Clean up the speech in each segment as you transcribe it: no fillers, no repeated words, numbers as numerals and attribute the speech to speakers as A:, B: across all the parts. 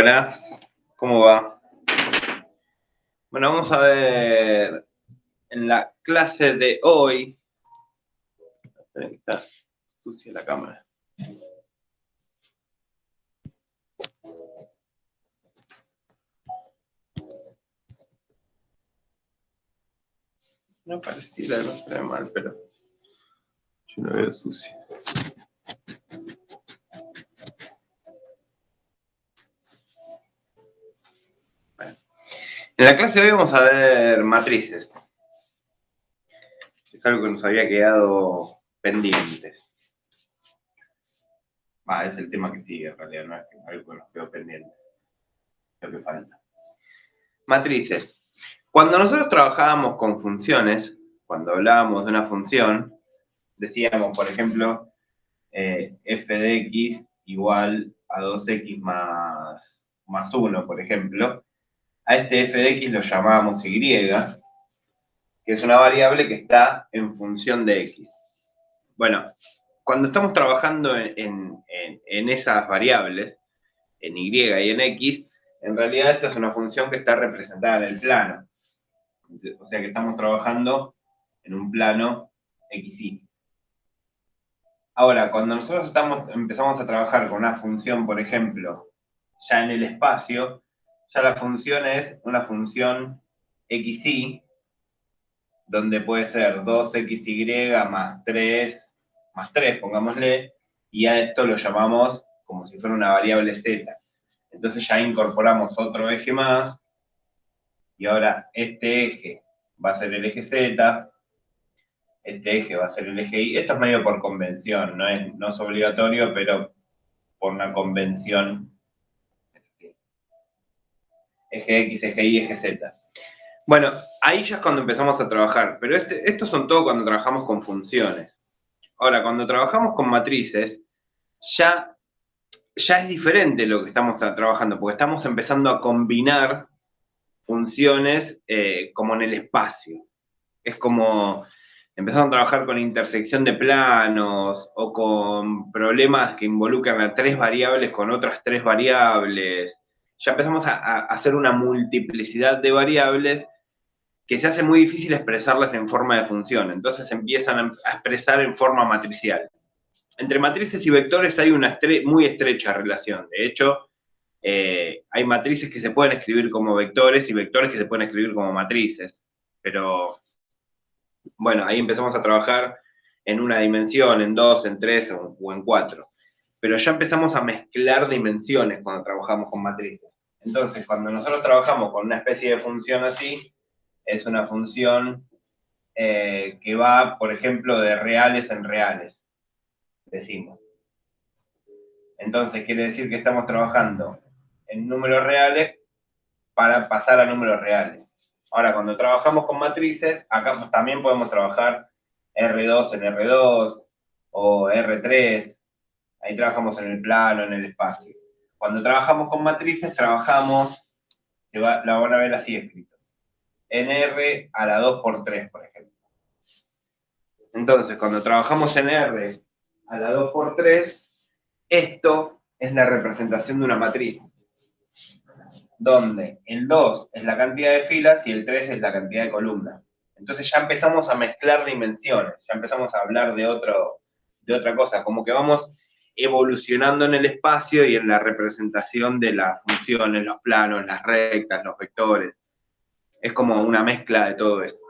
A: Buenas, ¿cómo va? Bueno, vamos a ver en la clase de hoy. Está sucia la cámara. No pareciera, no se ve mal, pero yo lo veo sucio. Bueno. En la clase de hoy vamos a ver matrices. Es algo que nos había quedado pendientes. Es el tema que sigue en realidad, no es algo que nos quedó pendiente. Lo que falta. Matrices. Cuando nosotros trabajábamos con funciones, cuando hablábamos de una función, decíamos, por ejemplo, f de x igual a 2x más 1, por ejemplo. A este f de x lo llamábamos y, que es una variable que está en función de x. Bueno, cuando estamos trabajando en esas variables, en y y en x, en realidad esta es una función que está representada en el plano. O sea que estamos trabajando en un plano xy. Ahora, cuando nosotros empezamos a trabajar con una función, por ejemplo, ya en el espacio, ya la función es una función xy, donde puede ser 2xy más 3, pongámosle, y a esto lo llamamos como si fuera una variable z. Entonces ya incorporamos otro eje más, y ahora este eje va a ser el eje z, este eje va a ser el eje y. Esto es medio por convención, no es obligatorio, pero por una convención es así. Eje x, eje y, eje z. Bueno, ahí ya es cuando empezamos a trabajar, pero estos son todo cuando trabajamos con funciones. Ahora, cuando trabajamos con matrices, ya es diferente lo que estamos trabajando, porque estamos empezando a combinar funciones como en el espacio. Es como empezamos a trabajar con intersección de planos o con problemas que involucran a 3 variables con otras 3 variables. Ya empezamos a hacer una multiplicidad de variables que se hace muy difícil expresarlas en forma de función. Entonces empiezan a expresar en forma matricial. Entre matrices y vectores hay una muy estrecha relación. De hecho, hay matrices que se pueden escribir como vectores y vectores que se pueden escribir como matrices. Pero bueno, ahí empezamos a trabajar en una dimensión, en 2, en 3 o en 4. Pero ya empezamos a mezclar dimensiones cuando trabajamos con matrices. Entonces, cuando nosotros trabajamos con una especie de función así, es una función que va, por ejemplo, de reales en reales, decimos. Entonces, quiere decir que estamos trabajando en números reales para pasar a números reales. Ahora, cuando trabajamos con matrices, acá también podemos trabajar R2 en R2 o R3. Ahí trabajamos en el plano, en el espacio. Cuando trabajamos con matrices, trabajamos, la van a ver así escrito, en R a la 2 por 3, por ejemplo. Entonces, cuando trabajamos en R a la 2 por 3, esto es la representación de una matriz, donde el 2 es la cantidad de filas y el 3 es la cantidad de columnas. Entonces ya empezamos a mezclar dimensiones, ya empezamos a hablar de otra cosa, como que vamos evolucionando en el espacio y en la representación de las funciones, los planos, las rectas, los vectores. Es como una mezcla de todo eso.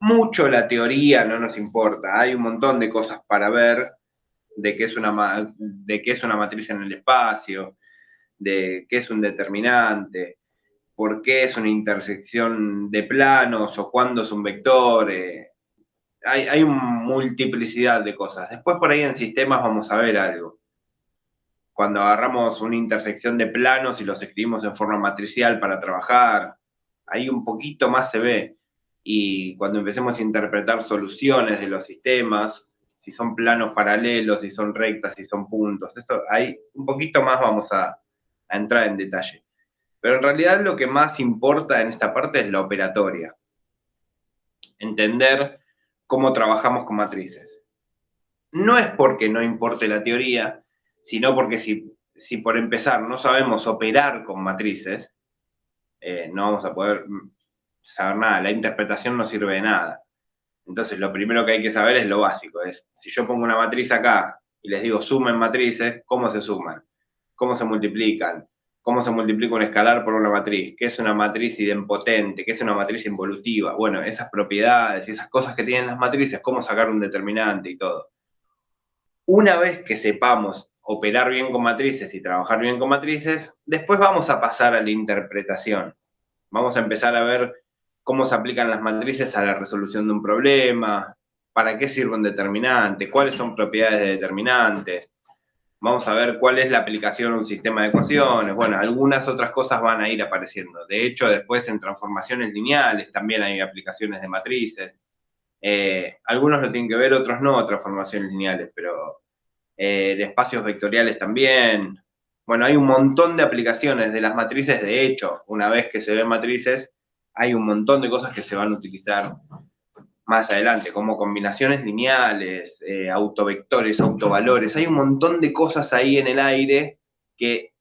A: Mucho la teoría no nos importa, hay un montón de cosas para ver de qué es una matriz en el espacio, de qué es un determinante, por qué es una intersección de planos o cuándo es un vector. Hay multiplicidad de cosas. Después por ahí en sistemas vamos a ver algo. Cuando agarramos una intersección de planos y los escribimos en forma matricial para trabajar, ahí un poquito más se ve. Y cuando empecemos a interpretar soluciones de los sistemas, si son planos paralelos, si son rectas, si son puntos, eso ahí un poquito más vamos a entrar en detalle. Pero en realidad lo que más importa en esta parte es la operatoria. Entender cómo trabajamos con matrices. No es porque no importe la teoría, sino porque si si por empezar no sabemos operar con matrices, no vamos a poder saber nada, la interpretación no sirve de nada. Entonces, lo primero que hay que saber es lo básico, es si yo pongo una matriz acá y les digo sumen matrices, ¿cómo se suman? ¿Cómo se multiplican? ¿Cómo se multiplica un escalar por una matriz? ¿Qué es una matriz idempotente? ¿Qué es una matriz involutiva? Bueno, esas propiedades y esas cosas que tienen las matrices, cómo sacar un determinante y todo. Una vez que sepamos operar bien con matrices y trabajar bien con matrices, después vamos a pasar a la interpretación. Vamos a empezar a ver cómo se aplican las matrices a la resolución de un problema, para qué sirve un determinante, cuáles son propiedades de determinantes. Vamos a ver cuál es la aplicación a un sistema de ecuaciones. Bueno, algunas otras cosas van a ir apareciendo. De hecho, después en transformaciones lineales también hay aplicaciones de matrices. Algunos lo tienen que ver, otros no, transformaciones lineales, pero de espacios vectoriales también. Bueno, hay un montón de aplicaciones de las matrices. De hecho, una vez que se ven matrices, hay un montón de cosas que se van a utilizar más adelante, como combinaciones lineales, autovectores, autovalores. Hay un montón de cosas ahí en el aire que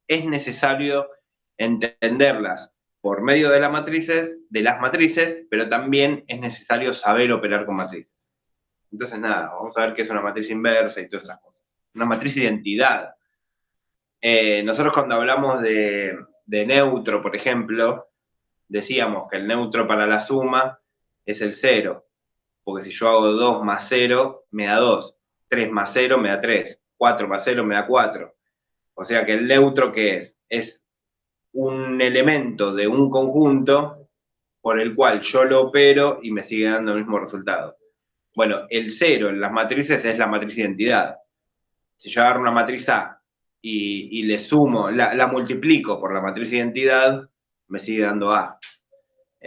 A: es necesario entenderlas por medio de las matrices, pero también es necesario saber operar con matrices. Entonces, nada, vamos a ver qué es una matriz inversa y todas esas cosas. Una matriz de identidad. Nosotros cuando hablamos de neutro, por ejemplo, decíamos que el neutro para la suma es el 0, porque si yo hago 2 más 0, me da 2, 3 más 0 me da 3, 4 más 0 me da 4. O sea que el neutro, ¿qué es? Es un elemento de un conjunto por el cual yo lo opero y me sigue dando el mismo resultado. Bueno, el 0 en las matrices es la matriz identidad. Si yo agarro una matriz A y le sumo, la multiplico por la matriz identidad, me sigue dando A.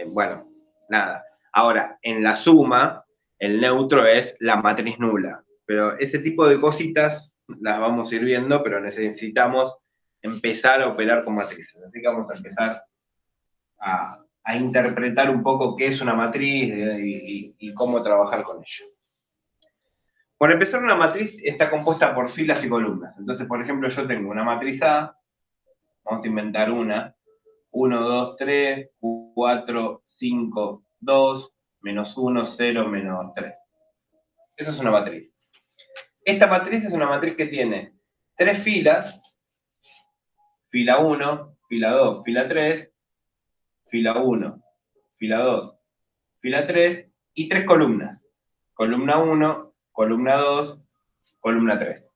A: Bueno, nada. Ahora, en la suma, el neutro es la matriz nula. Pero ese tipo de cositas las vamos a ir viendo, pero necesitamos empezar a operar con matrices. Así que vamos a empezar a interpretar un poco qué es una matriz y cómo trabajar con ella. Por empezar, una matriz está compuesta por filas y columnas. Entonces, por ejemplo, yo tengo una matriz A, vamos a inventar una, 1, 2, 3, 4, 5, 2, menos 1, 0, menos 3. Eso es una matriz. Esta matriz es una matriz que tiene 3 filas, fila 1, fila 2, fila 3, fila 1, fila 2, fila 3 y 3 columnas. Columna 1, columna 2, columna 3.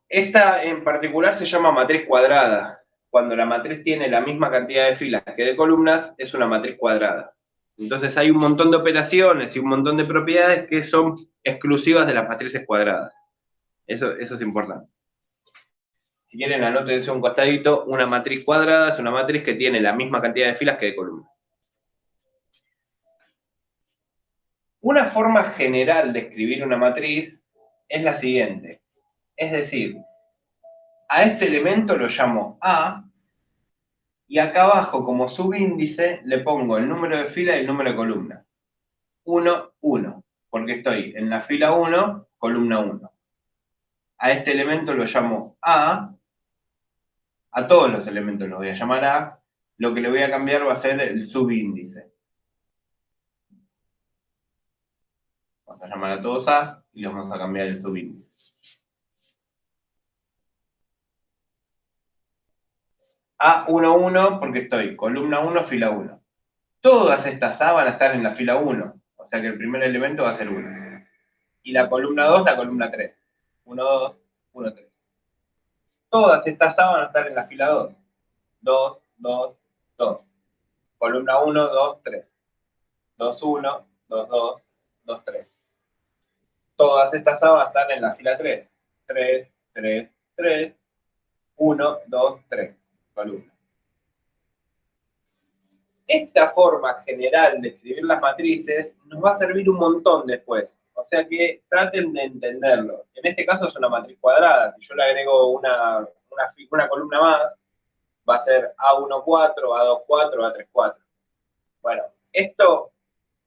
A: Esta en particular se llama matriz cuadrada. Cuando la matriz tiene la misma cantidad de filas que de columnas, es una matriz cuadrada. Entonces hay un montón de operaciones y un montón de propiedades que son exclusivas de las matrices cuadradas. Eso es importante. Si quieren, anótense un costadito. Una matriz cuadrada es una matriz que tiene la misma cantidad de filas que de columnas. Una forma general de escribir una matriz es la siguiente. Es decir, a este elemento lo llamo A, y acá abajo, como subíndice, le pongo el número de fila y el número de columna. 1, 1, porque estoy en la fila 1, columna 1. A este elemento lo llamo A todos los elementos los voy a llamar A, lo que le voy a cambiar va a ser el subíndice. Vamos a llamar a todos A y les vamos a cambiar el subíndice. A1, 1, porque estoy columna 1, fila 1. Todas estas A van a estar en la fila 1, o sea que el primer elemento va a ser 1. Y la columna 2, la columna 3. 1, 2, 1, 3. Todas estas A van a estar en la fila 2. 2, 2, 2. Columna 1, 2, 3. 2, 1, 2, 2, 2, 3. Todas estas A van a estar en la fila 3. 3, 3, 3, 1, 2, 3. Columna. Esta forma general de escribir las matrices nos va a servir un montón después. O sea que traten de entenderlo. En este caso es una matriz cuadrada. Si yo le agrego una columna más, va a ser A1, 4, A2, 4, A3, 4. Bueno, esto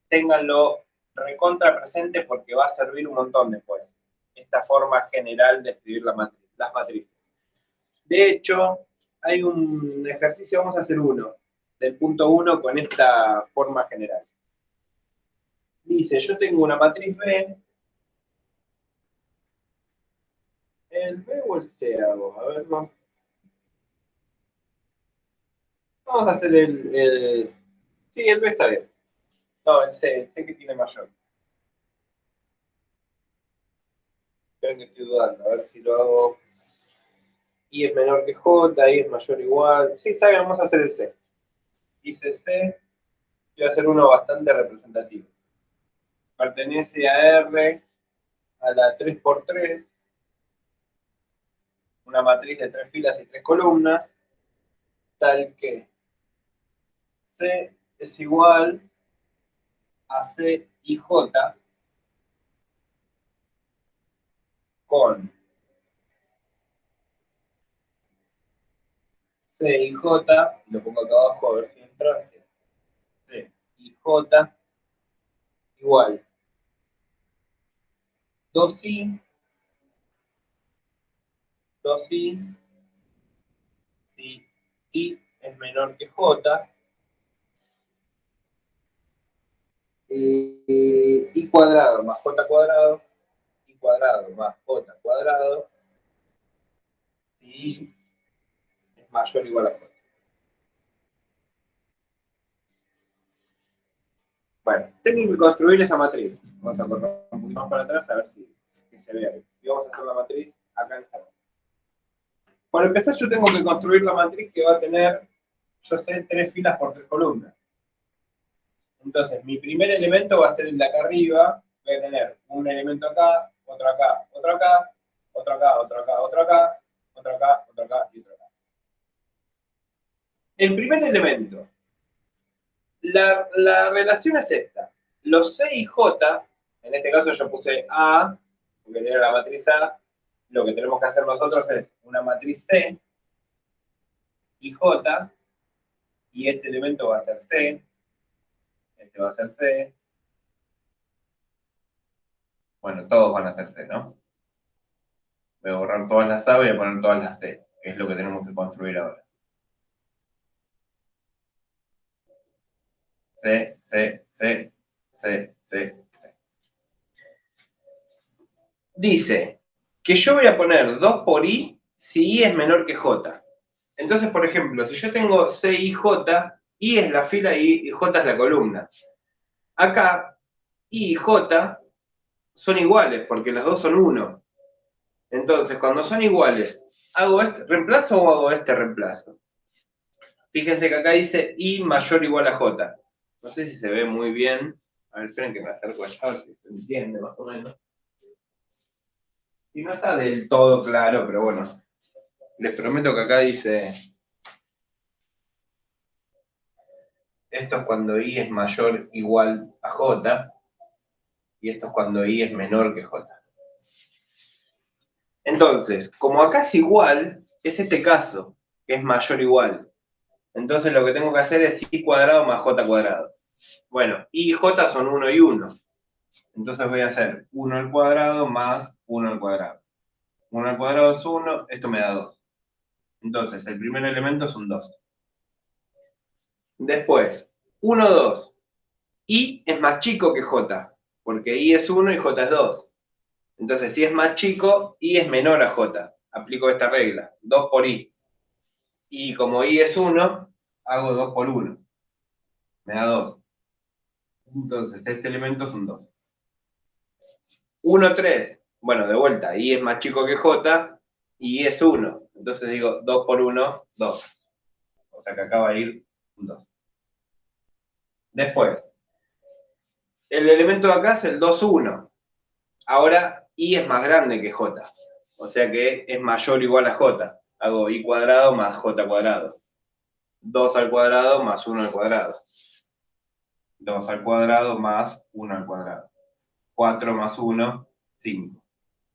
A: ténganlo recontra presente porque va a servir un montón después. Esta forma general de escribir la matriz.
B: las matrices. De hecho, hay un ejercicio, vamos a hacer uno, del punto 1 con esta forma general. Dice, yo tengo una matriz B, ¿el B o el C hago? A ver, vamos a hacer sí, el B está bien. No, el C que tiene mayor. Creo que estoy dudando, a ver si lo hago. Y es menor que J, Y es mayor o igual. Sí, está bien, vamos a hacer el C. Dice C, y va a ser uno bastante representativo. Pertenece a R, a la 3×3, una matriz de 3 filas y 3 columnas, tal que C es igual a C y J con C y J, lo pongo acá abajo a ver si entra, C y J igual 2i, 2i, si i es menor que J, i cuadrado más J cuadrado, i cuadrado más J cuadrado, si i es mayor o igual a J. Bueno, tengo que construir esa matriz. Vamos a correr un poquito más para atrás a ver si se ve ahí. Y vamos a hacer la matriz acá en esta. Para empezar, yo tengo que construir la matriz que va a tener, yo sé, 3 filas por 3 columnas. Entonces, mi primer elemento va a ser el de acá arriba. Voy a tener un elemento acá, otro acá, otro acá, otro acá, otro acá, otro acá, otro acá, otro acá y otro acá. El primer elemento. La relación es esta. Los C y J, en este caso yo puse A, porque era la matriz A, lo que tenemos que hacer nosotros es una matriz C y J, y este elemento va a ser C, este va a ser C. Bueno, todos van a ser C, ¿no? Voy a borrar todas las A, voy a poner todas las C, que es lo que tenemos que construir ahora. C, C, C, C, C, C. Dice que yo voy a poner 2 por I si I es menor que J. Entonces, por ejemplo, si yo tengo C y J, I es la fila y J es la columna. Acá, I y J son iguales, porque las dos son 1. Entonces, cuando son iguales, ¿hago este reemplazo o hago este reemplazo? Fíjense que acá dice I mayor o igual a J. No sé si se ve muy bien. A ver, esperen que me acerco allá, a ver si se entiende más o menos. Y no está del todo claro, pero bueno. Les prometo que acá dice... Esto es cuando I es mayor o igual a J. Y esto es cuando I es menor que J. Entonces, como acá es igual, es este caso, que es mayor o igual. Entonces lo que tengo que hacer es I cuadrado más J cuadrado. Bueno, I y J son 1 y 1. Entonces voy a hacer 1 al cuadrado más 1 al cuadrado. 1 al cuadrado es 1, esto me da 2. Entonces, el primer elemento es un 2. Después, 1, 2. I es más chico que J, porque I es 1 y J es 2. Entonces, si es más chico, I es menor a J. Aplico esta regla, 2 por I. Y como I es 1, hago 2 por 1. Me da 2. Entonces, este elemento es un 2. 1, 3. Bueno, de vuelta, I es más chico que J y I es 1. Entonces digo 2 por 1, 2. O sea que acá va a ir un 2. Después, el elemento de acá es el 2, 1. Ahora I es más grande que J. O sea que es mayor o igual a J. Hago I cuadrado más J cuadrado. 2 al cuadrado más 1 al cuadrado. 2 al cuadrado más 1 al cuadrado. 4 más 1, 5.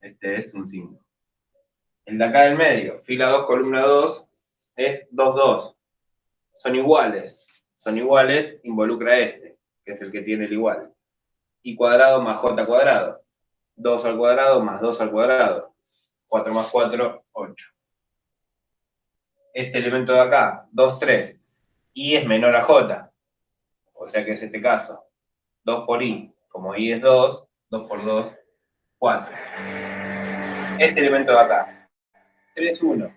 B: Este es un 5. El de acá del medio, fila 2, columna 2, es 2, 2. Son iguales. Son iguales, involucra este, que es el que tiene el igual. I cuadrado más J cuadrado. 2 al cuadrado más 2 al cuadrado.
A: 4 más 4, 8. Este elemento de acá, 2, 3. I es menor a J. O sea que es este caso. 2 por I. Como I es 2, 2 por 2, 4. Este elemento de acá, 3, 1.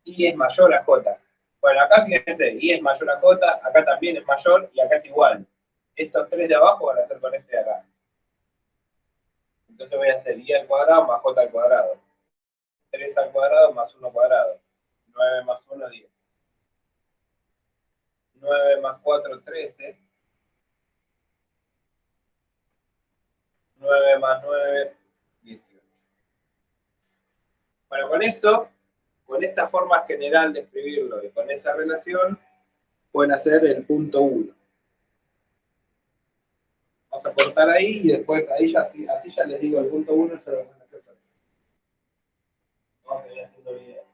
A: I es mayor a J. Bueno, acá fíjense, I es mayor a J, acá también es mayor y acá es igual. Estos 3 de abajo van a ser con este de acá. Entonces voy a hacer I al cuadrado más J al cuadrado. 3 al cuadrado más 1 cuadrado. 9 más 1, 10. 9 más 4, 13. 9 más 9, 18. Bueno, con eso, con esta forma general de escribirlo y con esa relación, pueden hacer el punto 1. Vamos a cortar ahí y después ahí ya, así ya les digo el punto 1 y se lo van a hacer. Vamos a ir haciendo video.